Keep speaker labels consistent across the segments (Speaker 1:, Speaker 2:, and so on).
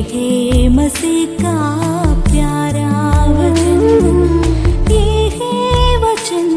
Speaker 1: है मसीह का प्यारा वचन, ये है वचन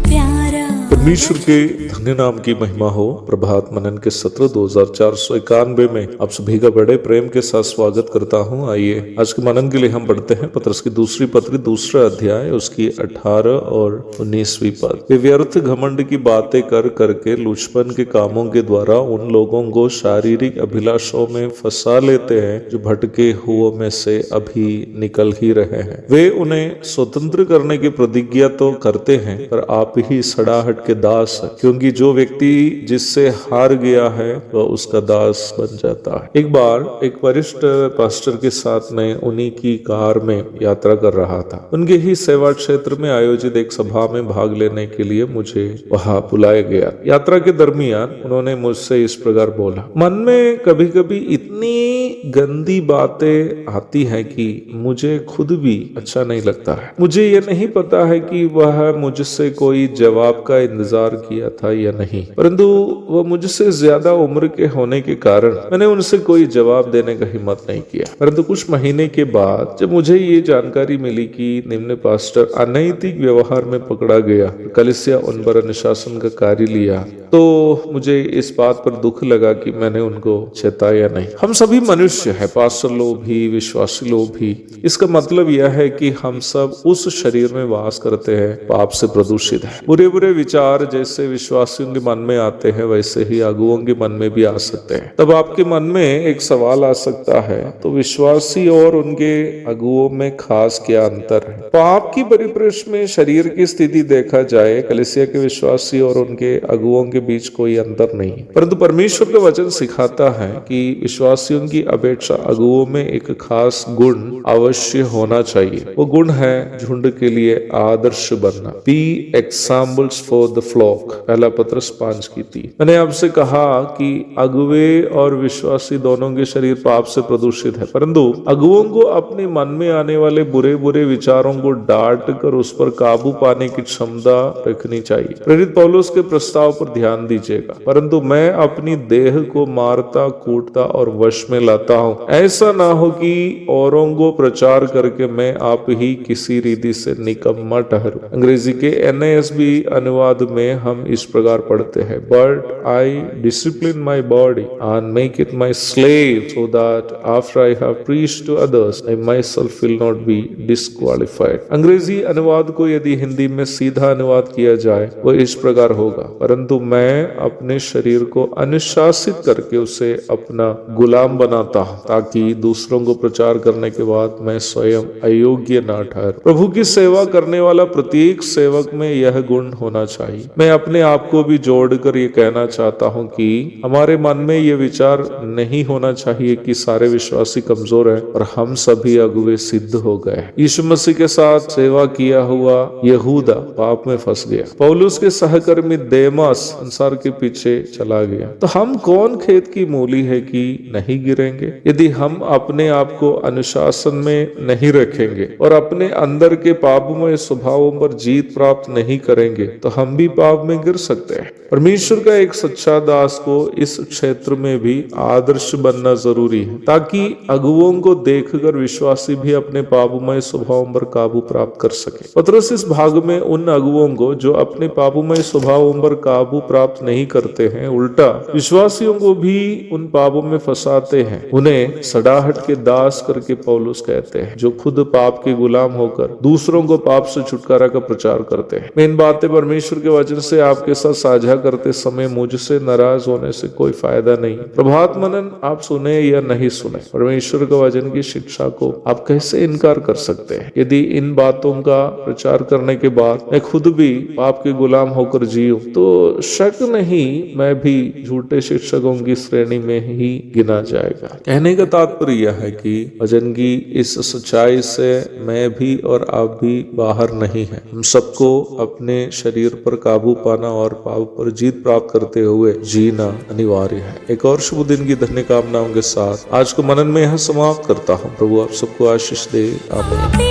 Speaker 1: प्यारा।
Speaker 2: परमेश्वर के धन्य नाम की महिमा हो। प्रभात मनन के सत्र 2491 में आप सभी का बड़े प्रेम के साथ स्वागत करता हूं। आइए आज के मनन के लिए हम पढ़ते हैं पतरस की दूसरी पत्री, दूसरा अध्याय, उसकी 18 और 19वीं पद। वे व्यर्थ घमंड की बातें कर करके लुचपन के कामों के द्वारा उन लोगों को शारीरिक अभिलाषों में फंसा लेते हैं जो भटके हुओं में से अभी निकल ही रहे हैं। वे उन्हें स्वतंत्र करने की प्रतिज्ञा तो करते हैं, पर आप ही सड़ाहट के दास है, क्योंकि जो व्यक्ति जिससे हार गया है वह उसका दास बन जाता है। एक बार एक वरिष्ठ पास्टर के साथ मैं उन्हीं की कार में यात्रा कर रहा था। उनके ही सेवा क्षेत्र में आयोजित एक सभा में भाग लेने के लिए मुझे वहां बुलाया गया। यात्रा के दरमियान उन्होंने मुझसे इस प्रकार बोला, मन में कभी कभी इतनी गंदी बातें आती हैं कि मुझे खुद भी अच्छा नहीं लगता है। मुझे ये नहीं पता है कि वह मुझसे कोई जवाब का इंतजार किया था या नहीं, परंतु वह मुझसे ज्यादा उम्र के होने के कारण मैंने उनसे कोई जवाब देने का हिम्मत नहीं किया। परंतु कुछ महीने के बाद जब मुझे ये जानकारी मिली कि निम्न पास्टर अनैतिक व्यवहार में पकड़ा गया, कलीसिया उन पर अनुशासन का कार्य लिया, तो मुझे इस बात पर दुख लगा कि मैंने उनको चेताया नहीं। हम सभी मनुष्य हैं, पास्टर लोग भी, विश्वासी लोग भी। इसका मतलब यह है कि हम सब उस शरीर में वास करते हैं पाप से प्रदूषित है। बुरे बुरे विचार जैसे विश्वासियों के मन में आते हैं वैसे ही अगुओं के मन में भी आ सकते हैं। तब आपके मन में एक सवाल आ सकता है, तो विश्वासी और उनके अगुओं में खास क्या अंतर है? पाप की परिप्रेक्ष्य में शरीर की स्थिति देखा जाए, कलीसिया के विश्वासी और उनके अगुओं के बीच कोई अंतर नहीं, परंतु परमेश्वर का वचन सिखाता है कि विश्वासियों की अपेक्षा अगुओं में एक खास गुण अवश्य होना चाहिए। वो गुण है झुंड के लिए आदर्श बनना। Be examples for the flock, पहला पत्रस 5 की 3। मैंने आपसे कहा कि अगुवे और विश्वासी दोनों के शरीर पाप से प्रदूषित है, परंतु अगुओं को अपने मन में आने वाले बुरे बुरे विचारों को डांट कर उस पर काबू पाने की क्षमता रखनी चाहिए। प्रेरित पौलुस के प्रस्ताव पर ध्यान दीजिएगा, परंतु मैं अपनी देह को मारता, कूटता और वश में लाता हूँ। ऐसा ना हो कि औरों को प्रचार करके मैं आप ही किसी रीति से निकम्मा ठहरूं। अंग्रेजी के NASB अनुवाद में हम इस प्रकार पढ़ते हैं, but I discipline my body and make it my slave so that after I have preached to others I myself will not be disqualified. अंग्रेजी अनुवाद को यदि हिंदी में सीधा अनुवाद किया जाए वो इस प्रकार होगा, परंतु मैं अपने शरीर को अनुशासित करके उसे अपना गुलाम बनाता हूँ, ताकि दूसरों को प्रचार करने के बाद मैं स्वयं अयोग्य ना ठहर। प्रभु की सेवा करने वाला प्रत्येक सेवक में यह गुण होना चाहिए। मैं अपने आप को भी जोड़कर ये कहना चाहता हूँ कि हमारे मन में ये विचार नहीं होना चाहिए कि सारे विश्वासी कमजोर हैं और हम सभी अगुवे सिद्ध हो गए। यीशु मसीह के साथ सेवा किया हुआ यहूदा पाप में फंस गया। पौलुस के सहकर्मी देमास संसार के पीछे चला गया। तो हम कौन खेत की मूली है कि नहीं गिरेंगे? यदि हम अपने आप को अनुशासन में नहीं रखेंगे और अपने अंदर के पापमय स्वभावों पर जीत प्राप्त नहीं करेंगे तो हम भी पाप में गिर सकते हैं। परमेश्वर का एक सच्चा दास को इस क्षेत्र में भी आदर्श बनना जरूरी है, ताकि अगुओं को देखकर विश्वासी भी अपने पापमय स्वभावों पर काबू प्राप्त कर सके। पतरस इस भाग में उन अगुओं को जो अपने पापमय स्वभावों पर काबू प्राप्त नहीं करते हैं, उल्टा विश्वासियों को भी उन पापों में फंसाते हैं, उन्हें सड़ाहट के दास करके पौलुस कहते हैं, जो खुद पाप के गुलाम होकर दूसरों को पाप से छुटकारा का प्रचार करते हैं। मैं इन बातें परमेश्वर के वचन से आपके साथ साझा करते समय मुझसे नाराज होने से कोई फायदा नहीं। प्रभात मनन आप सुने या नहीं सुने, परमेश्वर के वचन की शिक्षा को आप कैसे इनकार कर सकते हैं? यदि इन बातों का प्रचार करने के बाद मैं खुद भी पाप के गुलाम होकर जीऊं, तो शक नहीं मैं भी झूठे शिक्षकों की श्रेणी में ही गिना जाएगा। कहने का तात्पर्य यह है कि वचन की इस सच्चाई से मैं भी और आप भी बाहर नहीं है। हम सबको अपने शरीर पर काबू पाना और पाप पर जीत प्राप्त करते हुए जीना अनिवार्य है। एक और शुभ दिन की धन्य कामनाओं के साथ आज को मनन में यह समाप्त करता हूँ। प्रभु आप सबको आशीष दे। आमीन।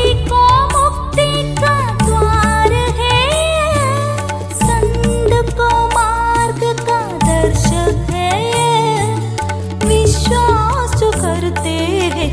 Speaker 1: विश्वास जो करते है